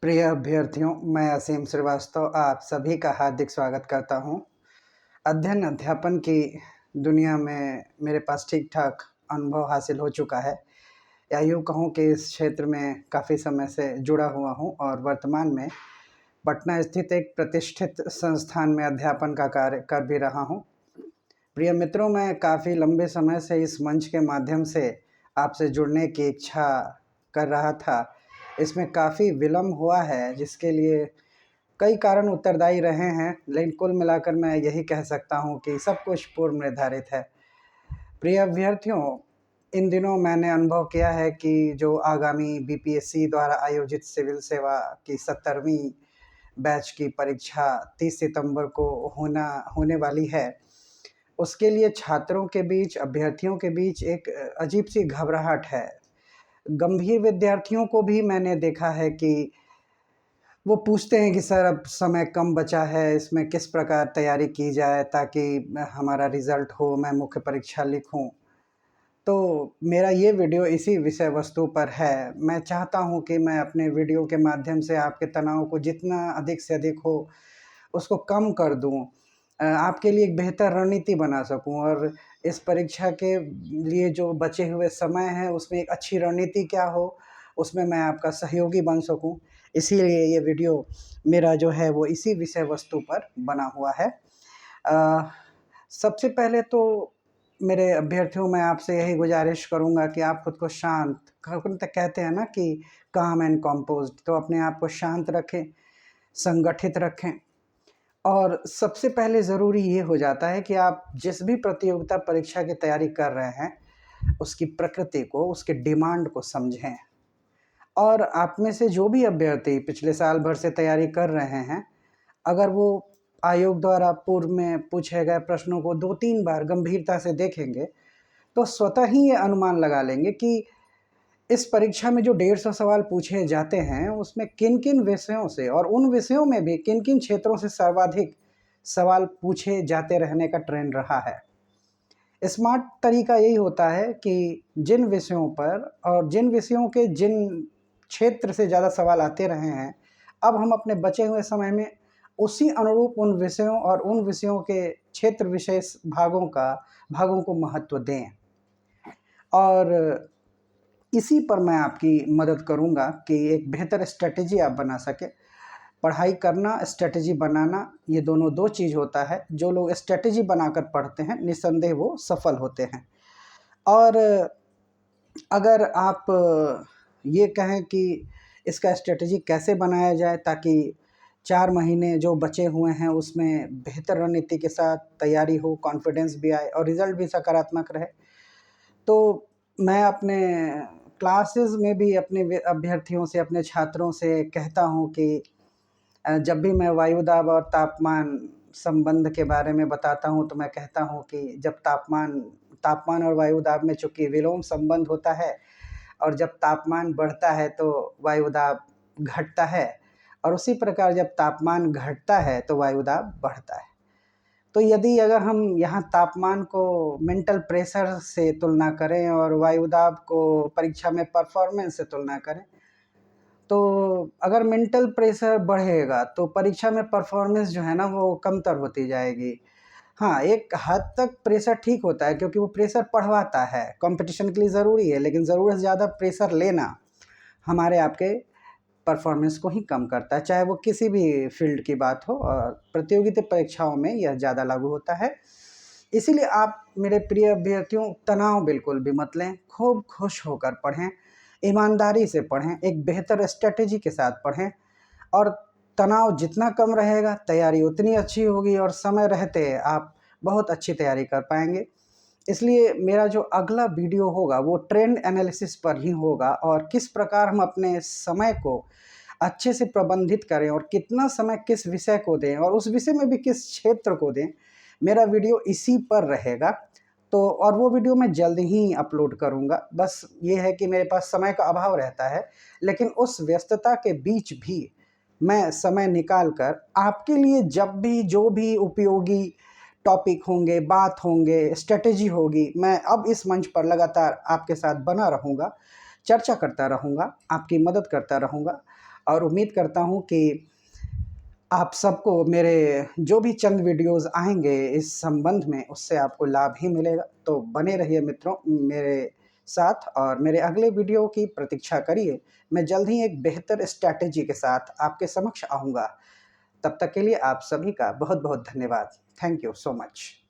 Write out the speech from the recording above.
प्रिय अभ्यर्थियों, मैं असीम श्रीवास्तव आप सभी का हार्दिक स्वागत करता हूं। अध्ययन अध्यापन की दुनिया में मेरे पास ठीक-ठाक अनुभव हासिल हो चुका है, या यूँ कहूँ कि इस क्षेत्र में काफ़ी समय से जुड़ा हुआ हूं और वर्तमान में पटना स्थित एक प्रतिष्ठित संस्थान में अध्यापन का कार्य कर भी रहा हूं। प्रिय मित्रों, मैं काफ़ी लंबे समय से इस मंच के माध्यम से आपसे जुड़ने की इच्छा कर रहा था। इसमें काफ़ी विलम्ब हुआ है, जिसके लिए कई कारण उत्तरदायी रहे हैं, लेकिन कुल मिलाकर मैं यही कह सकता हूं कि सब कुछ पूर्व निर्धारित है। प्रिय अभ्यर्थियों, इन दिनों मैंने अनुभव किया है कि जो आगामी बीपीएससी द्वारा आयोजित सिविल सेवा की 70वीं बैच की परीक्षा 30 सितंबर को होने वाली है, उसके लिए छात्रों के बीच, अभ्यर्थियों के बीच एक अजीब-सी घबराहट है। गंभीर विद्यार्थियों को भी मैंने देखा है कि वो पूछते हैं कि सर, अब समय कम बचा है, इसमें किस प्रकार तैयारी की जाए ताकि हमारा रिज़ल्ट हो, मैं मुख्य परीक्षा लिखूँ। तो मेरा ये वीडियो इसी विषय वस्तु पर है। मैं चाहता हूँ कि मैं अपने वीडियो के माध्यम से आपके तनाव को जितना अधिक से अधिक हो, उसको कम कर दूँ। आपके लिए एक बेहतर रणनीति बना सकूँ और इस परीक्षा के लिए जो बचे हुए समय हैं, उसमें एक अच्छी रणनीति क्या हो, उसमें मैं आपका सहयोगी बन सकूँ। इसीलिए ये वीडियो मेरा जो है वो इसी विषय वस्तु पर बना हुआ है। सबसे पहले तो मेरे अभ्यर्थियों, मैं आपसे यही गुजारिश करूँगा कि आप खुद को शांत, कहते हैं ना कि काम एंड कंपोज़्ड, तो अपने आप को शांत रखें, संगठित रखें। और सबसे पहले ज़रूरी ये हो जाता है कि आप जिस भी प्रतियोगिता परीक्षा की तैयारी कर रहे हैं, उसकी प्रकृति को, उसके डिमांड को समझें। और आप में से जो भी अभ्यर्थी पिछले साल भर से तैयारी कर रहे हैं, अगर वो आयोग द्वारा पूर्व में पूछे गए प्रश्नों को 2-3 बार गंभीरता से देखेंगे, तो स्वतः ही ये अनुमान लगा लेंगे कि इस परीक्षा में जो 150 सवाल पूछे जाते हैं, उसमें किन-किन विषयों से और उन विषयों में भी किन-किन क्षेत्रों से सर्वाधिक सवाल पूछे जाते रहने का ट्रेंड रहा है। स्मार्ट तरीका यही होता है कि जिन विषयों पर और जिन विषयों के जिन क्षेत्र से ज़्यादा सवाल आते रहे हैं, अब हम अपने बचे हुए समय में उसी अनुरूप उन विषयों और उन विषयों के क्षेत्र विशेष भागों को महत्व दें। और इसी पर मैं आपकी मदद करूँगा कि एक बेहतर स्ट्रैटेजी आप बना सकें। पढ़ाई करना, स्ट्रैटेजी बनाना, ये दोनों 2 चीज़ होता है। जो लोग स्ट्रैटेजी बनाकर पढ़ते हैं, निस्संदेह वो सफल होते हैं। और अगर आप ये कहें कि इसका स्ट्रैटेजी कैसे बनाया जाए ताकि 4 महीने जो बचे हुए हैं उसमें बेहतर रणनीति के साथ तैयारी हो, कॉन्फिडेंस भी आए और रिज़ल्ट भी सकारात्मक रहे, तो मैं अपने क्लासेस में भी अपने अभ्यर्थियों से, अपने छात्रों से कहता हूँ कि जब भी मैं वायु दाब और तापमान संबंध के बारे में बताता हूँ, तो मैं कहता हूँ कि जब तापमान और वायु दाब में चूँकि विलोम संबंध होता है, और जब तापमान बढ़ता है तो वायु दाब घटता है, और उसी प्रकार जब तापमान घटता है तो वायु दाब बढ़ता है। तो अगर हम यहाँ तापमान को मेंटल प्रेशर से तुलना करें और वायु दाब को परीक्षा में परफॉर्मेंस से तुलना करें, तो अगर मेंटल प्रेशर बढ़ेगा तो परीक्षा में परफॉर्मेंस जो है ना वो कमतर होती जाएगी। हाँ, एक हद तक प्रेशर ठीक होता है, क्योंकि वो प्रेशर पढ़वाता है, कंपटीशन के लिए ज़रूरी है, लेकिन ज़रूरत से ज़्यादा प्रेशर लेना हमारे आपके परफॉर्मेंस को ही कम करता है, चाहे वो किसी भी फील्ड की बात हो, और प्रतियोगिता परीक्षाओं में यह ज़्यादा लागू होता है। इसीलिए आप मेरे प्रिय अभ्यर्थियों, तनाव बिल्कुल भी मत लें, खूब खुश होकर पढ़ें, ईमानदारी से पढ़ें, एक बेहतर स्ट्रैटेजी के साथ पढ़ें, और तनाव जितना कम रहेगा, तैयारी उतनी अच्छी होगी और समय रहते आप बहुत अच्छी तैयारी कर पाएँगे। इसलिए मेरा जो अगला वीडियो होगा वो ट्रेंड एनालिसिस पर ही होगा, और किस प्रकार हम अपने समय को अच्छे से प्रबंधित करें और कितना समय किस विषय को दें और उस विषय में भी किस क्षेत्र को दें, मेरा वीडियो इसी पर रहेगा। तो और वो वीडियो मैं जल्द ही अपलोड करूँगा। बस ये है कि मेरे पास समय का अभाव रहता है, लेकिन उस व्यस्तता के बीच भी मैं समय निकाल कर आपके लिए जब भी जो भी उपयोगी टॉपिक होंगे, बात होंगे, स्ट्रैटेजी होगी, मैं अब इस मंच पर लगातार आपके साथ बना रहूँगा। चर्चा करता रहूँगा, आपकी मदद करता रहूँगा और उम्मीद करता हूँ कि आप सबको मेरे जो भी चंद वीडियोज़ आएँगे इस संबंध में, उससे आपको लाभ ही मिलेगा। तो बने रहिए मित्रों मेरे साथ और मेरे अगले वीडियो की प्रतीक्षा करिए। मैं जल्द ही एक बेहतर स्ट्रैटेजी के साथ आपके समक्ष आऊँगा। तब तक के लिए आप सभी का बहुत-बहुत धन्यवाद। Thank you so much.